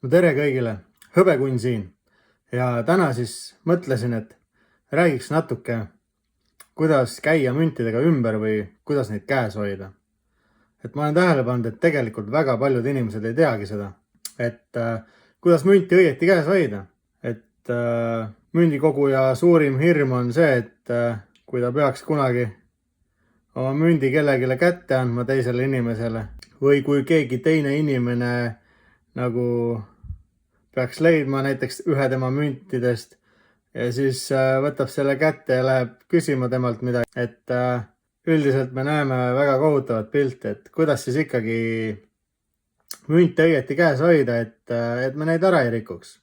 No tere kõigile, Hõbekunn siin ja täna siis mõtlesin, et räägiks natuke, kuidas käia müntidega ümber või kuidas neid käes hoida. Et ma olen tähele pannud, et tegelikult väga paljud inimesed ei teagi seda, et kuidas münti õieti käes hoida. Et mündikoguja suurim hirm on see, et kui ta peaks kunagi oma mündi kellelegi kätte andma teisele inimesele või kui keegi teine inimene nagu peaks leidma näiteks ühe tema müntidest ja siis võtab selle kätte ja läheb küsima temalt midagi. Et üldiselt me näeme väga kohutavat pilti, et kuidas siis ikkagi münte õieti käes hoida, et me neid ära ei rikuks.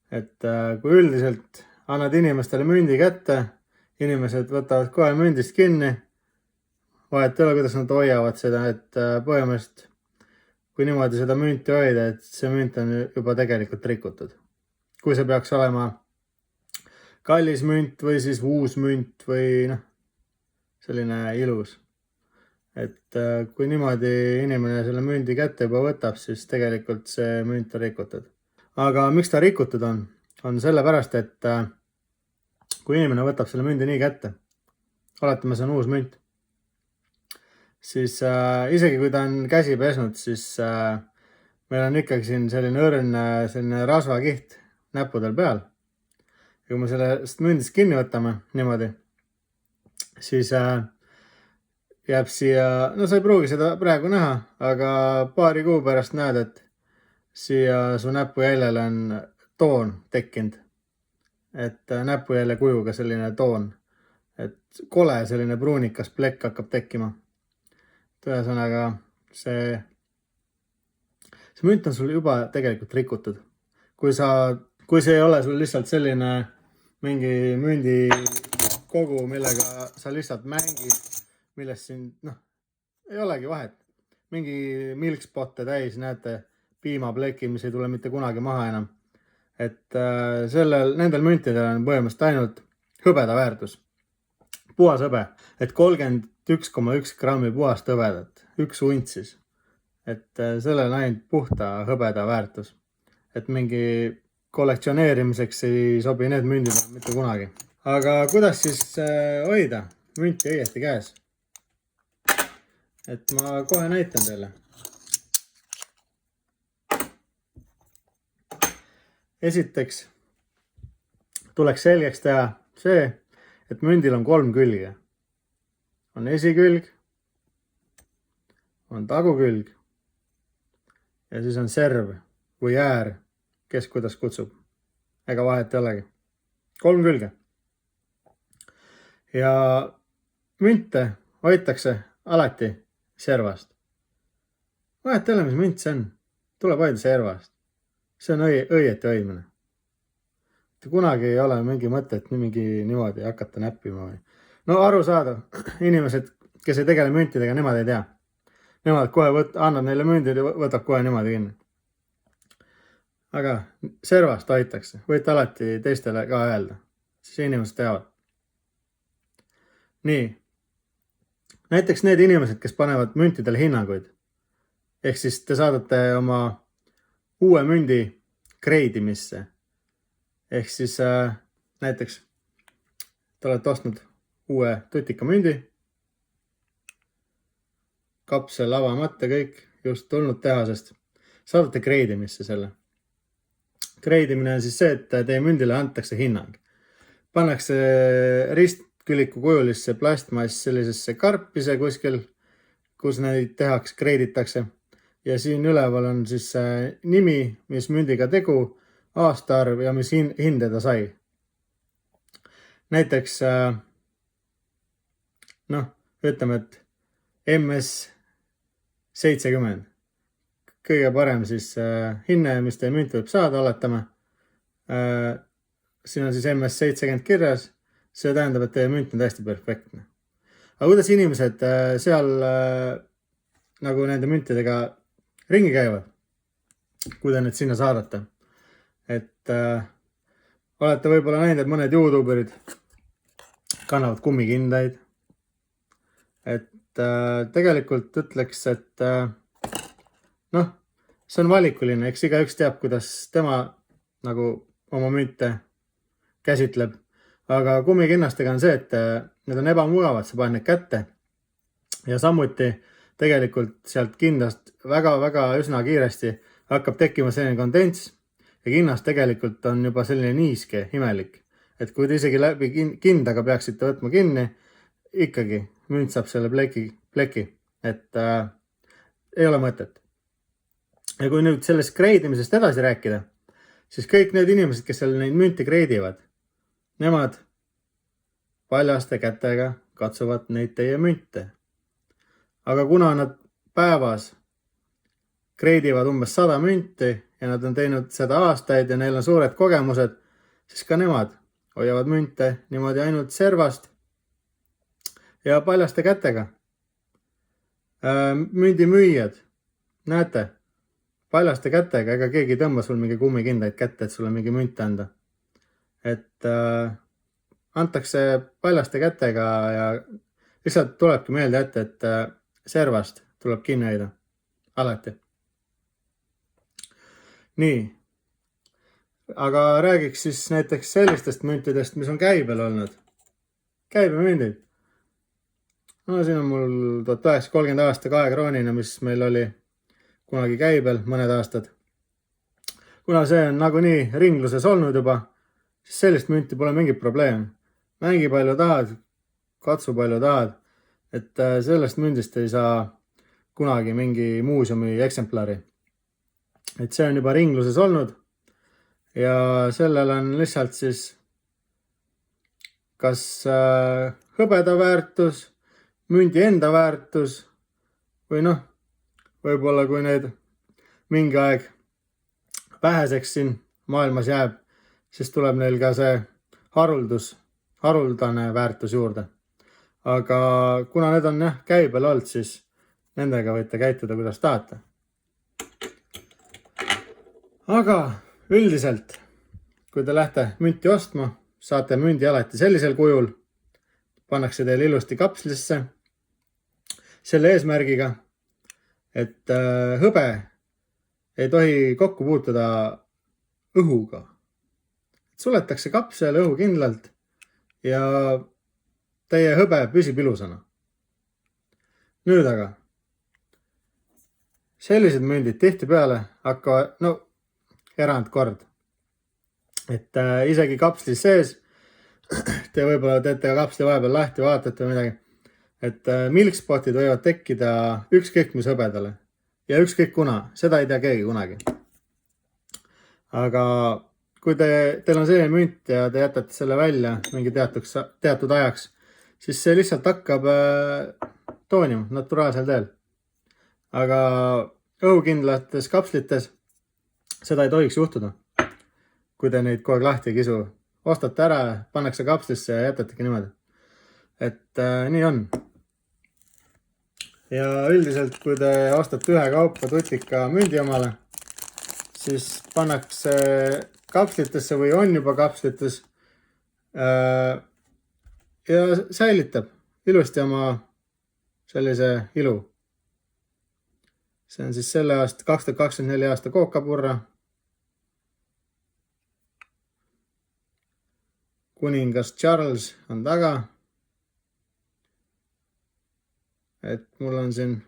Et kui üldiselt annad inimestele mündi kätte, inimesed võtavad kohe mündist kinni, vahet ei ole, kuidas nad hoiavad seda, et põhimõtteliselt kui niimoodi seda münti hoida, et see münt on juba tegelikult rikutud. Kui see peaks olema kallis münt või siis uus münt või selline ilus. Et kui niimoodi inimene selle mündi kätte juba võtab, siis tegelikult see münt on rikutud. Aga miks ta rikutud on? On sellepärast, et kui inimene võtab selle mündi nii kätte, oletame, see on uus münt, siis isegi kui ta on käsi pesnud, siis meil on ikkagi siin selline õrn selline rasvakiht näppudel peal. Ja kui me sellest mündist kinni võtame niimoodi, siis jääb siia, no sa ei pruugi seda praegu näha, aga paari kuu pärast näed, et siia su näpujäljele on toon tekkinud. Et näpujälje kujuga selline toon, et kole selline pruunikas plekk hakkab tekkima. Ühesõnaga, see münt on sul juba tegelikult rikutud. Kui see ei ole sul lihtsalt selline mingi mündi kogu, millega sa lihtsalt mängid, millest siin, ei olegi vahet. Mingi milkspotte täis, näete, piimapleki, mis ei tule mitte kunagi maha enam. Et nendel müntidel on põhimõtteliselt ainult hõbeda väärtus. Puhas hõbe, et 31,1 grammi puhast hõbedat, 1 unt siis. Et sellel on ainult puhta hõbeda väärtus. Et mingi kollektsioneerimiseks ei sobi need mündid mitte kunagi. Aga kuidas siis hoida münti õieti käes? Et ma kohe näitan teile. Esiteks tuleks selgeks teha see, et mündil on 3 külge. On esikülg, on tagukülg ja siis on serv või äär, kes kuidas kutsub. Ega vahet ei olegi. 3 külge. Ja münte hoitakse alati servast. Vahet ei ole, mis münt see on. Tuleb hoida servast. See on õieti hoidmine. Kunagi ei ole mingi mõtet niimoodi hakata näppima või. No arusaadav, inimesed, kes ei tegele müntidega, nemad ei tea. Nemad kohe annad neile mündid ja võtab kohe niimoodi kinni. Aga servast hoitakse, võite alati teistele ka öelda, siis inimesed teavad. Nii, näiteks need inimesed, kes panevad müntidele hinnanguid, ehk siis te saadate oma uue mündi kreidimisse. Ehk siis näiteks te olete ostnud uue tutika mündi, kapsel avamata kõik, just tulnud tehasest, saadate kreidimisse selle. Kreidimine on siis see, et teie mündile antakse hinnang. Pannakse ristküliku kujulisse plastmass sellisesse karpise kuskil, kus neid tehaks, kreiditakse. Ja siin üleval on siis nimi, mis mündiga tegu, aastaarv ja mis hinde ta sai. Näiteks, ütleme, et MS 70. Kõige parem siis hinne, mis teie münt võib saada, oletame. Siin on siis MS 70 kirjas. See tähendab, et teie münt on täiesti perfektne. Aga kuidas inimesed seal nagu nende müntidega ringi käivad, kui te need sinna saadate? Et olete võib-olla näinud, et mõned YouTuberid kannavad kummikindaid. Et tegelikult ütleks, et see on valikuline, eks igaüks teab, kuidas tema nagu oma münte käsitleb. Aga kummikinnastega on see, et need on ebamugavad, sa paned need kätte ja samuti tegelikult sealt kindlast väga-väga üsna kiiresti hakkab tekkima selline kondents ja kinnast tegelikult on juba selline niiske, imelik. Et kui te isegi läbi kindaga peaksite võtma kinni, ikkagi münt saab selle pleki, et ei ole mõtet. Ja kui nüüd sellest kreidimisest edasi rääkida, siis kõik need inimesed, kes seal neid münti kreidivad, nemad paljaste kätega katsuvad neid teie münte. Aga kuna nad päevas kreidivad umbes 100 münti ja nad on teinud seda aastaid ja neil on suured kogemused, siis ka nemad hoiavad münte niimoodi ainult servast ja paljaste kätega. Mündimüüjad, näete, paljaste kätega, ega keegi tõmba sul mingi kummikindaid kätte, et sulle mingi münt anda. Et antakse paljaste kätega ja lihtsalt tulebki meelde ette, et servast tuleb kinni hoida. Alati. Nii. Aga räägiks siis näiteks sellistest müntidest, mis on käibel olnud. Käibemündid. No siin on mul 1930 aasta 2 kroonina, mis meil oli kunagi käibel mõned aastad. Kuna see on nagunii ringluses olnud juba, siis sellist münti pole mingit probleem. Mängi palju tahad, katsu palju tahad, et sellest mündist ei saa kunagi mingi muuseumi eksemplari. Et see on juba ringluses olnud ja sellel on lihtsalt siis kas hõbeda väärtus, mündi enda väärtus või noh, võib-olla kui need mingi aeg väheseks siin maailmas jääb, siis tuleb neil ka see haruldane väärtus juurde. Aga kuna need on käibel olnud, siis nendega võite käituda, kuidas tahate. Aga üldiselt, kui te lähete münti ostma, saate mündi alati sellisel kujul, pannakse teil ilusti kapslisse selle eesmärgiga, et hõbe ei tohi kokku puutuda õhuga. Suletakse kapsel õhu kindlalt ja teie hõbe püsib ilusana. Nüüd aga, sellised mündid tihtipeale hakkavad, no erandkord, et isegi kapslis sees, te võib-olla teete kapsli vahepeal lahti, vaatate või midagi, et milkspotid võivad tekkida ükskõik mis hõbedale ja ükskõik kuna, seda ei tea keegi kunagi. Aga kui teil on selline münt ja te jätate selle välja mingi teatud ajaks, siis see lihtsalt hakkab toonima naturaalsel teel. Aga õhukindlates kapslites seda ei tohiks juhtuda, kui te neid kogu aeg lahti ei kisu. Ostate ära, pannakse kapslisse ja jätategi niimoodi. Et nii on. Ja üldiselt, kui te ostate ühe kaupa tutika mündi omale, siis pannakse kapslitesse või on juba kapslites ja säilitab ilusti oma sellise ilu. See on siis selle aasta 2024 aasta kookapurra. Kuningas Charles on taga. Et mul on siin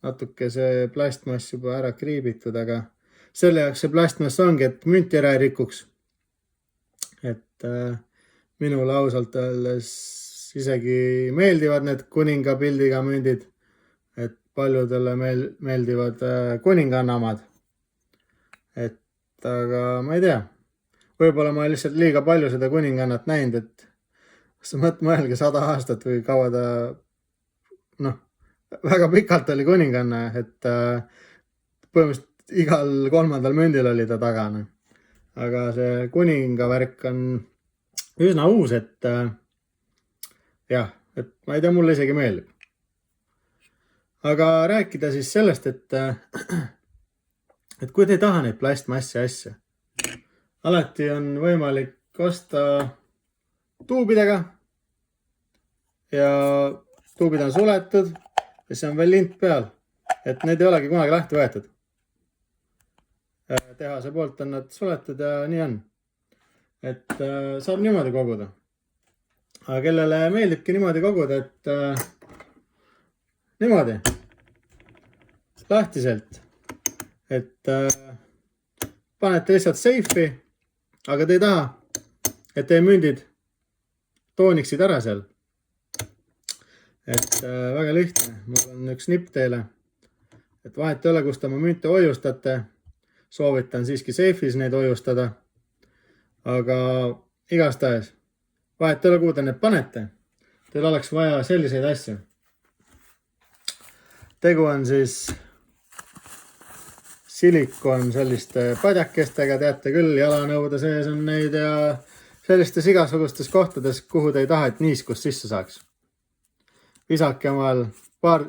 natuke see plastmass juba ära kriibitud, aga selle jaoks see plastmass ongi, et münti ära ei rikuks. Et minule ausalt öeldes isegi meeldivad need kuninga pildiga mündid, et paljudele meeldivad kuningannamad. Et aga ma ei tea. Võib-olla ma lihtsalt liiga palju seda kuningannat näinud, et mõelge 100 aastat või kaua ta, väga pikalt oli kuninganna, et põhimõtteliselt igal 3. mündil oli ta tagana. Aga see kuningavärk on üsna uus, et jah, et ma ei tea, mulle isegi meeldib. Aga rääkida siis sellest, et kui te ei taha neid plastmassi asja, alati on võimalik osta tuubidega ja tuubid on suletud ja see on veel lint peal, et need ei olegi kunagi lahti võetud. tehase poolt on nad suletud ja nii on. Et saab niimoodi koguda. Aga kellele meeldibki niimoodi koguda, et niimoodi lahtiselt, et panete lihtsalt seifi, aga te ei taha, et teie mündid tooniksid ära seal. Et väga lihtne, mul on üks nipp teile, et vahet ei ole, kus te oma münte hoiustate. Soovitan siiski seifis neid hoiustada, aga igastahes vahet ei ole, kuhu te need panete. Teil oleks vaja selliseid asju. Tegu on siis silikon selliste padjakestega, teate küll, jalanõude sees on neid ja sellistes igasugustes kohtades, kuhu te ei taha, et niiskust sisse saaks. Visake omal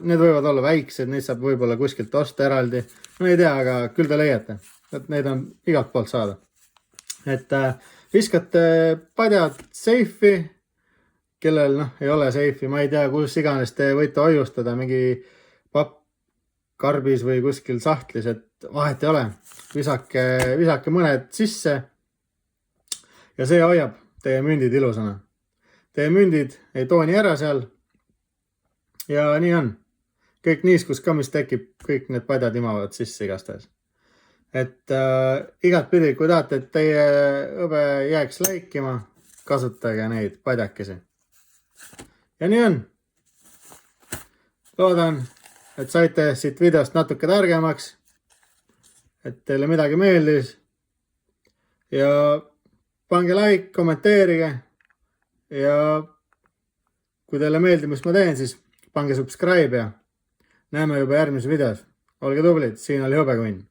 need võivad olla väiksed, neid saab võib-olla kuskilt osta eraldi. No ei tea, aga küll te leiate, et neid on igalt poolt saada. Et viskate padjad seifi, kellel ei ole seifi, ma ei tea, kus iganes te võite hoiustada, mingi karbis või kuskil sahtlis, et vahet ei ole. Visake mõned sisse ja see hoiab teie mündid ilusana. Teie mündid ei tooni ära seal ja nii on. Kõik niiskus ka, mis tekib, kõik need padjad imavad sisse igastahes. Et igat pidi, kui tahate, et teie hõbe jääks läikima, kasutage neid padjakesi. Ja nii on. Loodan, et saite siit videost natuke targemaks, et teile midagi meeldis ja pange like, kommenteerige ja kui teile meeldib, mis ma teen, siis pange subscribe ja näeme juba järgmises videos. Olge tublid, siin oli Hõbekunn.